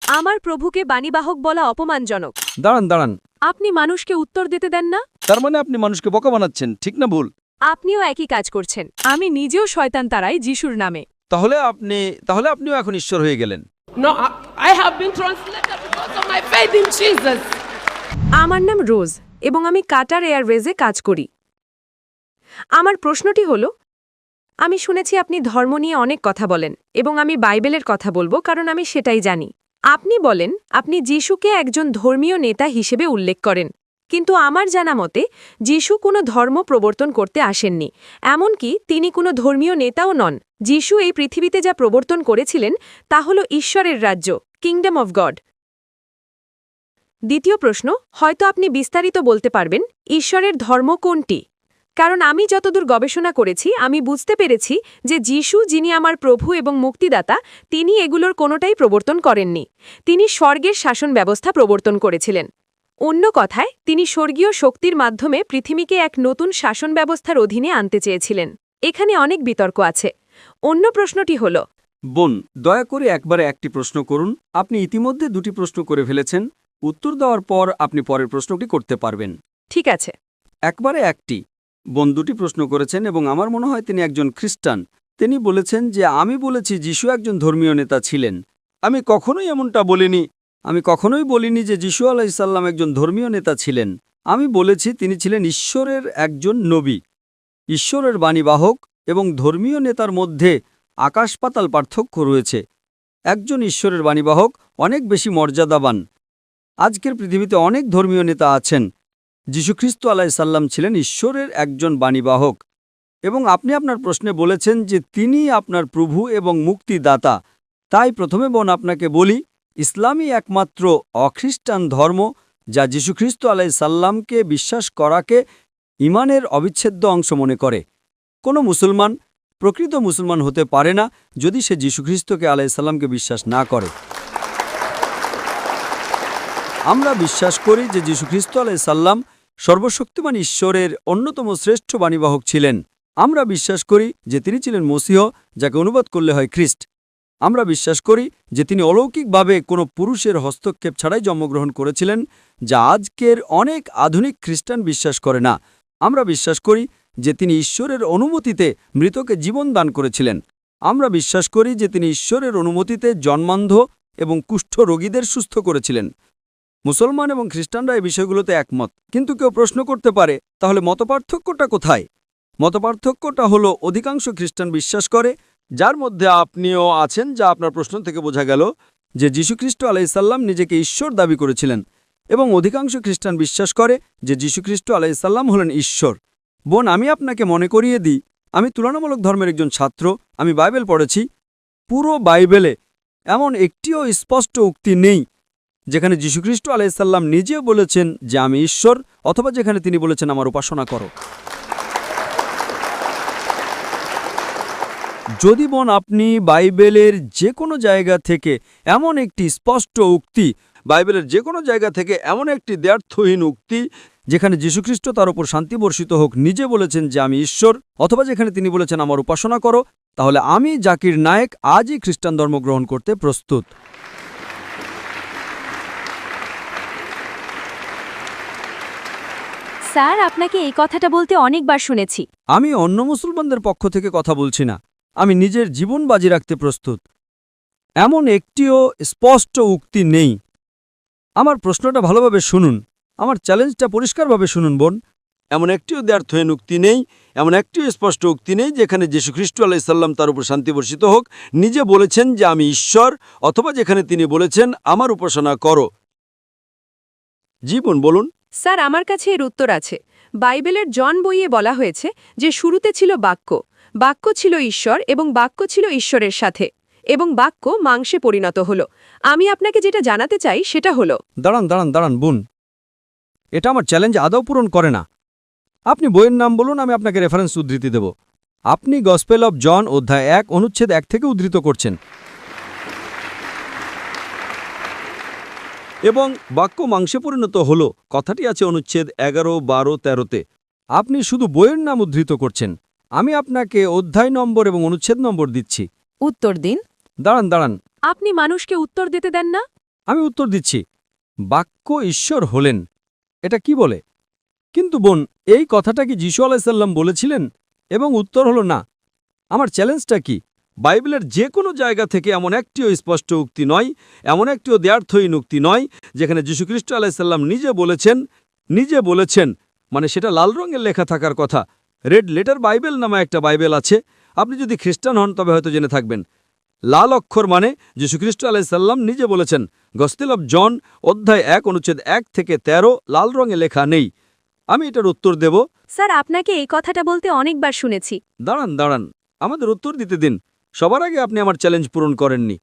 আমার প্রভুকে বাণীবাহক বলা অপমানজনক। দাঁড়ান দাঁড়ান, আপনি মানুষকে উত্তর দিতে দেন না? তার মানে আপনি মানুষকে বোকা বানাচ্ছেন, ঠিক না ভুল? আপনিও একই কাজ করছেন। আমি নিজেও শয়তান তারাই যিশুর নামে। তাহলে আপনিও এখন ঈশ্বর হয়ে গেলেন। No, I have been translated because of my faith in Jesus. আমার নাম রোজ এবং আমি কাটার এয়ারওয়েজে কাজ করি। আমার প্রশ্নটি হল, আমি শুনেছি আপনি ধর্ম নিয়ে অনেক কথা বলেন এবং আমি বাইবেলের কথা বলবো কারণ আমি সেটাই জানি। আপনি বলেন আপনি যিশুকে একজন ধর্মীয় নেতা হিসেবে উল্লেখ করেন, কিন্তু আমার জানা মতে যিশু কোনো ধর্ম প্রবর্তন করতে আসেননি, এমনকি তিনি কোনো ধর্মীয় নেতাও নন। যিশু এই পৃথিবীতে যা প্রবর্তন করেছিলেন তা হল ঈশ্বরের রাজ্য, কিংডম অফ গড। দ্বিতীয় প্রশ্ন, হয়তো আপনি বিস্তারিত বলতে পারবেন ঈশ্বরের ধর্ম কোনটি? কারণ আমি যতদূর গবেষণা করেছি আমি বুঝতে পেরেছি যে যিশু, যিনি আমার প্রভু এবং মুক্তিদাতা, তিনি এগুলোর কোনোটাই প্রবর্তন করেননি। তিনি স্বর্গের শাসন ব্যবস্থা প্রবর্তন করেছিলেন। অন্য কথায়, তিনি স্বর্গীয় শক্তির মাধ্যমে পৃথিবীকে এক নতুন শাসন ব্যবস্থার অধীনে আনতে চেয়েছিলেন। এখানে অনেক বিতর্ক আছে। অন্য প্রশ্নটি হল, বোন, দয়া করে একবারে একটি প্রশ্ন করুন। আপনি ইতিমধ্যে দুটি প্রশ্ন করে ফেলেছেন। উত্তর দেওয়ার পর আপনি পরের প্রশ্নটি করতে পারবেন। ঠিক আছে। একবারে একটি। বোন দুটি প্রশ্ন করেছেন এবং আমার মনে হয় তিনি একজন খ্রিস্টান। তিনি বলেছেন যে আমি বলেছি যিশু একজন ধর্মীয় নেতা ছিলেন। আমি কখনোই এমনটা বলিনি। আমি কখনোই বলিনি যে যিশু আলাইসাল্লাম একজন ধর্মীয় নেতা ছিলেন। আমি বলেছি তিনি ছিলেন ঈশ্বরের একজন নবী, ঈশ্বরের বাণীবাহক, এবং ধর্মীয় নেতার মধ্যে আকাশ পাতাল পার্থক্য রয়েছে। একজন ঈশ্বরের বাণীবাহক অনেক বেশি মর্যাদাবান। আজকের পৃথিবীতে অনেক ধর্মীয় নেতা আছেন। যীশুখ্রিস্ট আলাইসাল্লাম ছিলেন ঈশ্বরের একজন বাণীবাহক, এবং আপনি আপনার প্রশ্নে বলেছেন যে তিনি আপনার প্রভু এবং মুক্তিদাতা। তাই প্রথমে বোন আপনাকে বলি, ইসলামই একমাত্র অখ্রিস্টান ধর্ম যা যীশুখ্রিস্ট আলাইসাল্লামকে বিশ্বাস করাকে ঈমানের অবিচ্ছেদ্য অংশ মনে করে। কোনো মুসলমান প্রকৃত মুসলমান হতে পারে না যদি সে যীশুখ্রিস্টকে আলাইসাল্লামকে বিশ্বাস না করে। আমরা বিশ্বাস করি যে যীশুখ্রিস্ট আলাইসাল্লাম সর্বশক্তিমান ঈশ্বরের অন্যতম শ্রেষ্ঠ বাণীবাহক ছিলেন। আমরা বিশ্বাস করি যে তিনি ছিলেন মসীহ, যাকে অনুবাদ করলে হয় খ্রিস্ট। আমরা বিশ্বাস করি যে তিনি অলৌকিকভাবে কোনো পুরুষের হস্তক্ষেপ ছাড়াই জন্মগ্রহণ করেছিলেন, যা আজকের অনেক আধুনিক খ্রিস্টান বিশ্বাস করে না। আমরা বিশ্বাস করি যে তিনি ঈশ্বরের অনুমতিতে মৃতকে জীবন দান করেছিলেন। আমরা বিশ্বাস করি যে তিনি ঈশ্বরের অনুমতিতে জন্মান্ধ এবং কুষ্ঠ রোগীদের সুস্থ করেছিলেন। মুসলমান এবং খ্রিস্টানরা এই বিষয়গুলোতে একমত। কিন্তু কেউ প্রশ্ন করতে পারে, তাহলে মতপার্থক্যটা কোথায়? মতপার্থক্যটা হলো অধিকাংশ খ্রিস্টান বিশ্বাস করে, যার মধ্যে আপনিও আছেন, যা আপনার প্রশ্ন থেকে বোঝা গেল, যে যীশুখ্রিস্ট আলাইসাল্লাম নিজেকে ঈশ্বর দাবি করেছিলেন, এবং অধিকাংশ খ্রিস্টান বিশ্বাস করে যে যীশুখ্রিস্ট আলাইসাল্লাম হলেন ঈশ্বর। বোন, আমি আপনাকে মনে করিয়ে দিই, আমি তুলনামূলক ধর্মের একজন ছাত্র। আমি বাইবেল পড়েছি। পুরো বাইবেলে এমন একটিও স্পষ্ট উক্তি নেই যেখানে যীশুখ্রিস্ট আলাইসাল্লাম নিজেও বলেছেন যে আমি ঈশ্বর, অথবা যেখানে তিনি বলেছেন আমার উপাসনা করো। যদি বোন আপনি বাইবেলের যে কোনো জায়গা থেকে এমন একটি স্পষ্ট উক্তি, বাইবেলের যে কোনো জায়গা থেকে এমন একটি দ্ব্যর্থহীন উক্তি যেখানে যীশুখ্রিস্ট, তার উপর শান্তি বর্ষিত হোক, নিজে বলেছেন যে আমি ঈশ্বর, অথবা যেখানে তিনি বলেছেন আমার উপাসনা করো, তাহলে আমি জাকির নায়েক আজই খ্রিস্টান ধর্ম গ্রহণ করতে প্রস্তুত। স্যার, আপনাকে এই কথাটা বলতে অনেকবার শুনেছি। আমি অন্য মুসলমানদের পক্ষ থেকে কথা বলছি না। আমি নিজের জীবন বাজি রাখতে প্রস্তুত। এমন একটিও স্পষ্ট উক্তি নেই। আমার প্রশ্নটা ভালোভাবে শুনুন, আমার চ্যালেঞ্জটা পরিষ্কারভাবে শুনুন বোন। এমন একটিও দ্ব্যর্থহীন উক্তি নেই, এমন একটিও স্পষ্ট উক্তি নেই যেখানে যীশুখ্রিস্ট আলাইসাল্লাম, তার উপর শান্তি বর্ষিত হোক, নিজে বলেছেন যে আমি ঈশ্বর, অথবা যেখানে তিনি বলেছেন আমার উপাসনা করো। জি বোন, বলুন। স্যার, আমার কাছে এর উত্তর আছে। বাইবেলের জন বইয়ে বলা হয়েছে যে শুরুতে ছিল বাক্য, বাক্য ছিল ঈশ্বর এবং বাক্য ছিল ঈশ্বরের সাথে, এবং বাক্য মাংসে পরিণত হল। আমি আপনাকে যেটা জানাতে চাই সেটা হলো। দাঁড়ান বোন, এটা আমার চ্যালেঞ্জ আদৌ পূরণ করে না। আপনি বইয়ের নাম বলুন, আমি আপনাকে রেফারেন্স উদ্ধৃতি দেব। আপনি গসপেল অব জন অধ্যায় 1 অনুচ্ছেদ 1 থেকে উদ্ধৃত করছেন, এবং বাক্য মাংসে পরিণত হল কথাটি আছে অনুচ্ছেদ 11, 12, 13-তে। আপনি শুধু বইয়ের নাম উদ্ধৃত করছেন। আমি আপনাকে অধ্যায় নম্বর এবং অনুচ্ছেদ নম্বর দিচ্ছি। উত্তর দিন। দাঁড়ান। আপনি মানুষকে উত্তর দিতে দেন না? আমি উত্তর দিচ্ছি বাক্য ঈশ্বর হলেন এটা কি বলে কিন্তু বোন এই কথাটা কি যিশু আলাইসাল্লাম বলেছিলেন এবং উত্তর হলো না আমার চ্যালেঞ্জটা কি বাইবেলের যে কোনো জায়গা থেকে এমন একটিও স্পষ্ট উক্তি নয় এমন একটিও দ্ব্যর্থহীন উক্তি নয় যেখানে যীশুখ্রিস্ট আলাইসাল্লাম নিজে বলেছেন মানে সেটা লাল রঙের লেখা থাকার কথা রেড লেটার বাইবেল নামে একটা বাইবেল আছে আপনি যদি খ্রিস্টান হন তবে হয়তো জেনে থাকবেন লাল অক্ষর মানে যীশুখ্রিস্ট আলাইসাল্লাম নিজে বলেছেন গসপেল অব জন অধ্যায় 1 অনুচ্ছেদ 1 থেকে 13 লাল রঙে লেখা নেই আমি এটার উত্তর দেব স্যার আপনাকে এই কথাটা বলতে অনেকবার শুনেছি দাঁড়ান আমাদের উত্তর দিতে দিন সবার আগে আপনি আমার চ্যালেঞ্জ পূরণ করেননি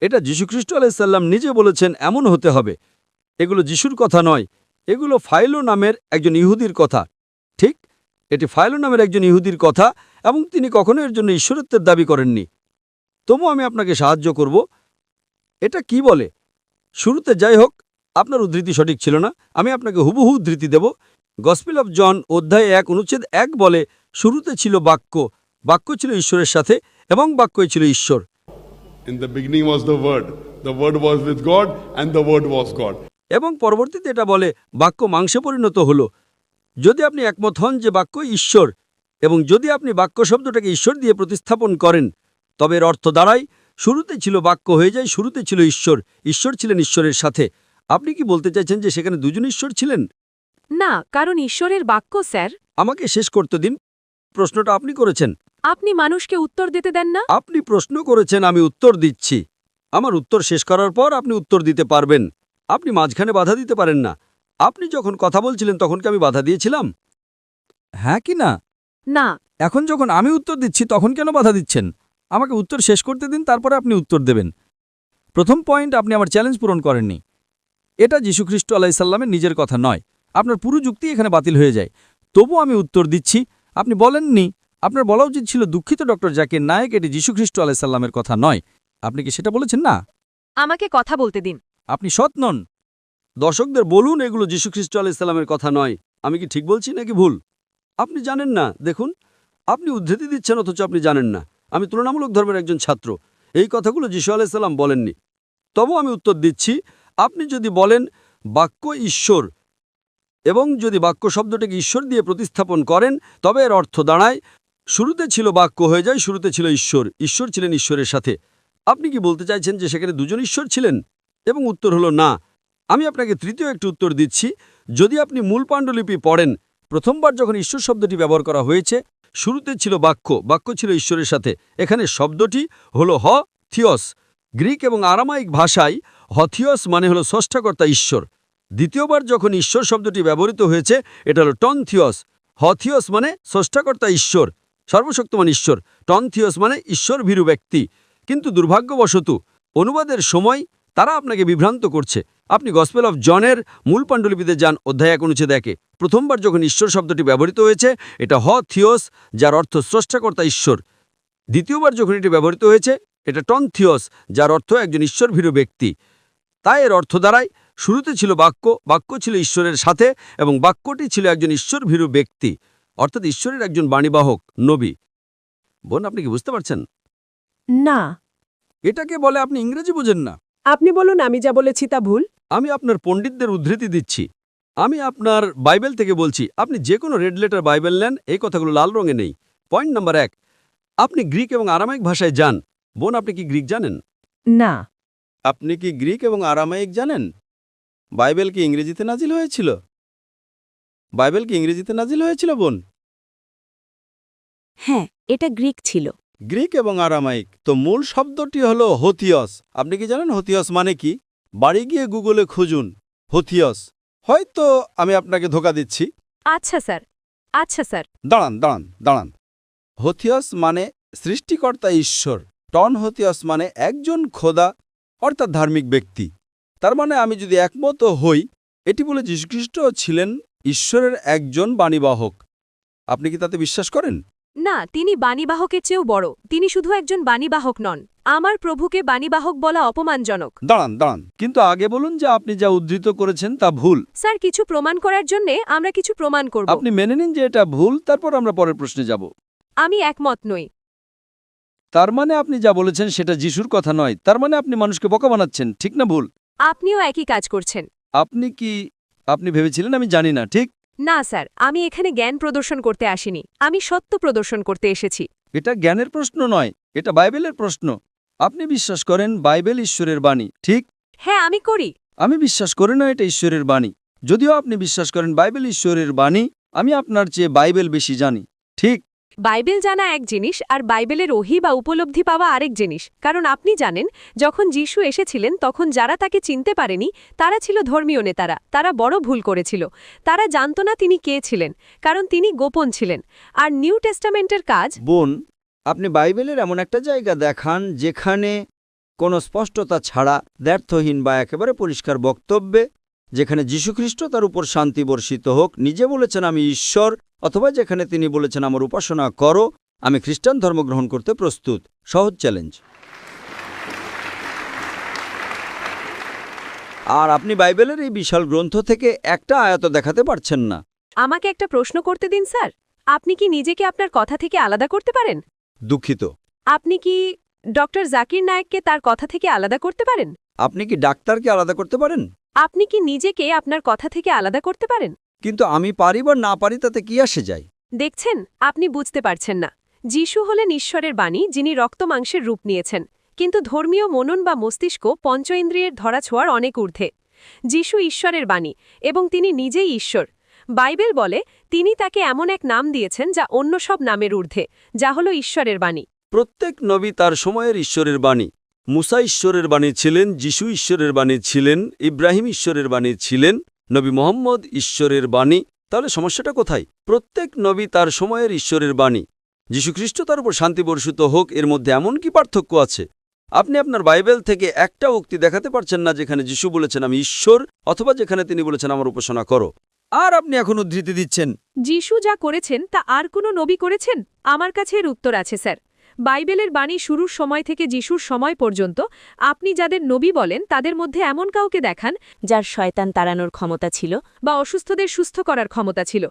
এটা যীশুখ্রিস্ট আলাইসাল্লাম নিজে বলেছেন এমন হতে হবে এগুলো যিশুর কথা নয় এগুলো ফাইলো নামের একজন ইহুদির কথা ঠিক এটি ফাইলো নামের একজন ইহুদির কথা এবং তিনি কখনো এর জন্য ঈশ্বরত্বের দাবি করেননি তবু আমি আপনাকে সাহায্য করব এটা কি বলে শুরুতে যাই হোক আপনার উদ্ধৃতি সঠিক ছিল না আমি আপনাকে হুবহু উদ্ধৃতি দেব গসপেল অব জন অধ্যায় 1 অনুচ্ছেদ 1 বলে শুরুতে ছিল বাক্য ছিল ঈশ্বরের সাথে এবং বাক্যই ছিল ঈশ্বর In the beginning was the Word was with God, and the Word was God. এবং পরবর্তীতে এটা বলে বাক্য মাংসে পরিণত হলো যদি আপনি একমত হন যে বাক্য ঈশ্বর এবং যদি আপনি বাক্য শব্দটাকে ঈশ্বর দিয়ে প্রতিস্থাপন করেন তবে এর অর্থ দাঁড়ায় শুরুতে ছিল বাক্য হয়ে যায় শুরুতে ছিল ঈশ্বর ছিলেন ঈশ্বরের সাথে আপনি কি বলতে চাইছেন যে সেখানে দুজন ঈশ্বর ছিলেন না কারণ ঈশ্বরের বাক্য স্যার আমাকে শেষ করতে দিন প্রশ্নটা আপনি করেছেন আপনি মানুষকে উত্তর দিতে দেন না আপনি প্রশ্ন করেছেন আমি উত্তর দিচ্ছি আমার উত্তর শেষ করার পর আপনি উত্তর দিতে পারবেন আপনি মাঝখানে বাধা দিতে পারেন না আপনি যখন কথা বলছিলেন তখন কি আমি বাধা দিয়েছিলাম হ্যাঁ কি না না এখন যখন আমি উত্তর দিচ্ছি তখন কেন বাধা দিচ্ছেন আমাকে উত্তর শেষ করতে দিন তারপরে আপনি উত্তর দেবেন প্রথম পয়েন্ট আপনি আমার চ্যালেঞ্জ পূরণ করেননি এটা যীশুখ্রিস্ট আলাইসাল্লামের নিজের কথা নয় আপনার পুরো যুক্তি এখানে বাতিল হয়ে যায় তবু আমি উত্তর দিচ্ছি আপনি বলেননি আপনার বলা উচিত ছিল দুঃখিত ডক্টর জাকির নায়েক এটি যীশুখ্রিস্ট আলাইসাল্লামের কথা নয় আপনি কি সেটা বলেছেন না আমাকে কথা বলতে দিন আপনি সৎ নন দর্শকদের বলুন এগুলো যীশুখ্রিস্ট আলাইসাল্লামের কথা নয় আমি কি ঠিক বলছি নাকি ভুল আপনি জানেন না দেখুন আপনি উদ্ধৃতি দিচ্ছেন অথচ আপনি জানেন না আমি তুলনামূলক ধর্মের একজন ছাত্র এই কথাগুলো যীশু আলাইসাল্লাম বলেননি তবু আমি উত্তর দিচ্ছি আপনি যদি বলেন বাক্য ঈশ্বর এবং যদি বাক্য শব্দটাকে ঈশ্বর দিয়ে প্রতিস্থাপন করেন তবে এর অর্থ দাঁড়ায় শুরুতে ছিল বাক্য হয়ে যায় শুরুতে ছিল ঈশ্বর ছিলেন ঈশ্বরের সাথে আপনি কি বলতে চাইছেন যে সেখানে দুজন ঈশ্বর ছিলেন এবং উত্তর হলো না আমি আপনাকে তৃতীয় একটি উত্তর দিচ্ছি যদি আপনি মূল পাণ্ডুলিপি পড়েন প্রথমবার যখন ঈশ্বর শব্দটি ব্যবহার করা হয়েছে শুরুতে ছিল বাক্য ছিল ঈশ্বরের সাথে এখানে শব্দটি হলো থিয়স গ্রিক এবং আরামাইক ভাষায় হথিয়স মানে হলো স্রষ্টাকর্তা ঈশ্বর দ্বিতীয়বার যখন ঈশ্বর শব্দটি ব্যবহৃত হয়েছে এটা হলো টনথিয়স হথিয়স মানে স্রষ্টাকর্তা ঈশ্বর সর্বশক্তিমান ঈশ্বর টনথিয়স মানে ঈশ্বর ভীরু ব্যক্তি কিন্তু দুর্ভাগ্যবশত অনুবাদের সময় তারা আপনাকে বিভ্রান্ত করছে আপনি গসপেল অফ জনের মূল পাণ্ডুলিপিতে যান অধ্যায় 1 অনুচ্ছেদ 1 প্রথমবার যখন ঈশ্বর শব্দটি ব্যবহৃত হয়েছে এটা থিওস যার অর্থ স্রষ্টাকর্তা ঈশ্বর দ্বিতীয়বার যখন এটি ব্যবহৃত হয়েছে এটা টনথিয়স যার অর্থ একজন ঈশ্বরভীরু ব্যক্তি তাই এর অর্থ দাঁড়ায় শুরুতে ছিল বাক্য ছিল ঈশ্বরের সাথে এবং বাক্যটি ছিল একজন ঈশ্বরভীরু ব্যক্তি অর্থাৎ ঈশ্বরের একজন বাণীবাহক নবী বোন আপনি কি বুঝতে পারছেন না এটাকে বলে আপনি ইংরেজি বোঝেন না আপনি বলুন আমি যা বলেছি তা ভুল আমি আপনার পণ্ডিতদের উদ্ধৃতি দিচ্ছি আমি আপনার বাইবেল থেকে বলছি আপনি যে কোনো রেড লেটার বাইবেল নেন এই কথাগুলো লাল রঙে নেই পয়েন্ট নাম্বার 1 আপনি গ্রিক এবং আরামাইক ভাষায় যান বোন আপনি কি গ্রিক জানেন না আপনি কি গ্রিক এবং আরামাইক জানেন বাইবেল কি ইংরেজিতে নাজিল হয়েছিল বোন হ্যাঁ এটা গ্রিক ছিল গ্রিক এবং আরামাইক তো মূল শব্দটি হলো হথিয়স আপনি কি জানেন হথিয়স মানে কি বাড়ি গিয়ে গুগলে খুঁজুন হথিয়স হয়তো আমি আপনাকে ধোকা দিচ্ছি আচ্ছা স্যার দাঁড়ান হথিয়স মানে সৃষ্টিকর্তা ঈশ্বর টন হথিয়স মানে একজন খোদা অর্থাৎ ধার্মিক ব্যক্তি তার মানে আমি যদি একমত হই এটি বলে যীশুখ্রিস্ট ছিলেন ঈশ্বরের একজন বাণীবাহক আপনি কি তাতে বিশ্বাস করেন না তিনি বাণীবাহকের চেয়েও বড় তিনি শুধু একজন বাণীবাহক নন আমার প্রভুকে বাণীবাহক বলা অপমানজনক দাঁড়ান কিন্তু আগে বলুন যে আপনি যা উদ্ধৃত করেছেন তা ভুল স্যার কিছু প্রমাণ করার জন্য আমরা কিছু প্রমাণ করব আপনি মেনে নিন যে এটা ভুল তারপর আমরা পরের প্রশ্নে যাব আমি একমত নই তার মানে আপনি যা বলেছেন সেটা যিশুর কথা নয় তার মানে আপনি মানুষকে বোকা বানাচ্ছেন ঠিক না ভুল আপনিও একই কাজ করছেন। আপনি ভেবেছিলেন আমি জানি না, ঠিক? না স্যার, আমি এখানে জ্ঞান প্রদর্শন করতে আসিনি, আমি সত্য প্রদর্শন করতে এসেছি। এটা জ্ঞানের প্রশ্ন নয়, এটা বাইবেলের প্রশ্ন। আপনি বিশ্বাস করেন বাইবেল ঈশ্বরের বাণী, ঠিক? হ্যাঁ, আমি করি। আমি বিশ্বাস করি না এটা ঈশ্বরের বাণী। যদিও আপনি বিশ্বাস করেন বাইবেল ঈশ্বরের বাণী, আমি আপনার চেয়ে বাইবেল বেশি জানি, ঠিক? বাইবেল জানা এক জিনিস আর বাইবেলের ওহী বা উপলব্ধি পাওয়া আরেক জিনিস। কারণ আপনি জানেন, যখন যিশু এসেছিলেন তখন যারা তাকে চিনতে পারেনি তারা ছিল ধর্মীয় নেতারা। তারা বড় ভুল করেছিল। তারা জানত না তিনি কে ছিলেন, কারণ তিনি গোপন ছিলেন। আর নিউ টেস্টামেন্টের কাজ। বোন, আপনি বাইবেলের এমন একটা জায়গা দেখান যেখানে কোনো স্পষ্টতা ছাড়া, দ্ব্যর্থহীন বা একেবারে পরিষ্কার বক্তব্যে, যেখানে যীশুখ্রিস্ট তার উপর শান্তি বর্ষিত হোক নিজে বলেছেন আমি ঈশ্বর, অথবা যেখানে তিনি বলেছেন আমার উপাসনা করো, আমি খ্রিস্টান ধর্ম গ্রহণ করতে প্রস্তুত। সহজ চ্যালেঞ্জ। আর আপনি বাইবেলের এই বিশাল গ্রন্থ থেকে একটা আয়াত দেখাতে পারছেন না। আমাকে একটা প্রশ্ন করতে দিন স্যার। আপনি কি নিজেকে আপনার কথা থেকে আলাদা করতে পারেন? দুঃখিত। আপনি কি ডক্টর জাকির নায়েককে তার কথা থেকে আলাদা করতে পারেন? আপনি কি ডাক্তারকে আলাদা করতে পারেন? আপনি কি নিজেকে আপনার কথা থেকে আলাদা করতে পারেন? কিন্তু আমি পারি বা না পারি তাতে কি আসে যায়? দেখছেন, আপনি বুঝতে পারছেন না। যিশু হলেন ঈশ্বরের বাণী, যিনি রক্ত মাংসের রূপ নিয়েছেন। কিন্তু ধর্মীয় মনন বা মস্তিষ্ক পঞ্চ ইন্দ্রিয়ের ধরাছোঁয়ার অনেক ঊর্ধ্বে। যিশু ঈশ্বরের বাণী এবং তিনি নিজেই ঈশ্বর। বাইবেল বলে তিনি তাকে এমন এক নাম দিয়েছেন যা অন্য সব নামের ঊর্ধ্বে, যা হল ঈশ্বরের বাণী। প্রত্যেক নবী তার সময়ের ঈশ্বরের বাণী। মুসা ঈশ্বরের বাণী ছিলেন, যিশু ঈশ্বরের বাণী ছিলেন, ইব্রাহিম ঈশ্বরের বাণী ছিলেন, নবী মোহাম্মদ ঈশ্বরের বাণী। তাহলে সমস্যাটা কোথায়? প্রত্যেক নবী তার সময়ের ঈশ্বরের বাণী। যীশুখ্রিস্ট তার উপর শান্তি বর্ষিত হোক, এর মধ্যে এমন কি পার্থক্য আছে? আপনি আপনার বাইবেল থেকে একটা উক্তি দেখাতে পারছেন না যেখানে যিশু বলেছেন আমি ঈশ্বর, অথবা যেখানে তিনি বলেছেন আমার উপাসনা করো। আর আপনি এখন উদ্ধৃতি দিচ্ছেন। যিশু যা করেছেন তা আর কোনো নবী করেছেন? আমার কাছে এর উত্তর আছে স্যার। বাইবেলের বাণী শুরুর সময় থেকে যিশুর সময় পর্যন্ত আপনি যাদের নবী বলেন তাদের মধ্যে এমন কাউকে দেখান যার শয়তান তাড়ানোর ক্ষমতা ছিল বা অসুস্থদের সুস্থ করার ক্ষমতা ছিল।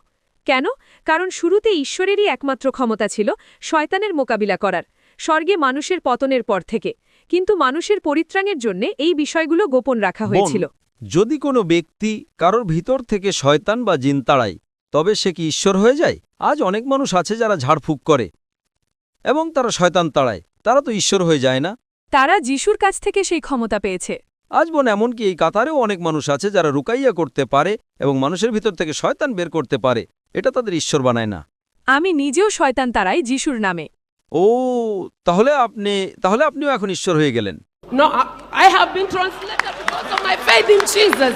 কেন? কারণ শুরুতে ঈশ্বরেরই একমাত্র ক্ষমতা ছিল শয়তানের মোকাবিলা করার, স্বর্গে মানুষের পতনের পর থেকে। কিন্তু মানুষের পরিত্রাণের জন্য এই বিষয়গুলো গোপন রাখা হয়েছিল। যদি কোনো ব্যক্তি কারোর ভিতর থেকে শয়তান বা জিন তাড়ায়, তবে সে কি ঈশ্বর হয়ে যায়? আজ অনেক মানুষ আছে যারা ঝাড়ফুঁক করে এবং তারা শয়তান তাড়ায়, তারা তো ঈশ্বর হয়ে যায় না। তারা যিশুর কাছ থেকে সেই ক্ষমতা পেয়েছে। আজ বোন, এমনকি এই কাতারেও অনেক মানুষ আছে যারা রুকাইয়া করতে পারে এবং মানুষের ভিতর থেকে শয়তান বের করতে পারে। এটা তাদের ঈশ্বর বানায় না। আমি নিজেও শয়তান তাড়াই যিশুর নামে। ও, তাহলে আপনিও এখন ঈশ্বর হয়ে গেলেন। No, I have been translated because of my faith in Jesus.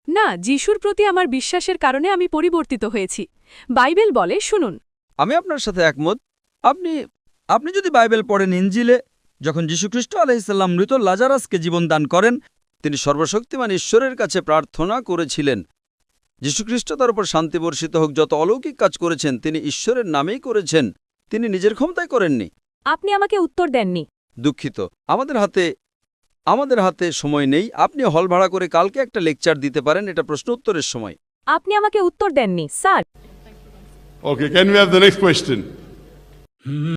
না, যিশুর প্রতি আমার বিশ্বাসের কারণে আমি পরিবর্তিত হয়েছি। বাইবেল বলে, শুনুন। আমি আপনার সাথে একমত। আপনি যদি বাইবেল পড়েন, ইনজিলে যখন যীশুখ্রিস্ট আলাইহিসসালাম মৃত লাজারাসকে জীবন দান করেন, তিনি সর্বশক্তিমান ঈশ্বরের কাছে প্রার্থনা করেছিলেন। যীশুখ্রিস্ট তার উপর শান্তি বর্ষিত হোক যত অলৌকিক কাজ করেছেন তিনি ঈশ্বরের নামেই করেছেন, তিনি নিজের ক্ষমতায় করেননি। আপনি আমাকে উত্তর দেননি। দুঃখিত, আমাদের হাতে সময় নেই। আপনি হল ভাড়া করে কালকে একটা লেকচার দিতে পারেন, এটা প্রশ্ন উত্তরের সময়। আপনি আমাকে উত্তর দেননি sir. Okay, can we have the next question?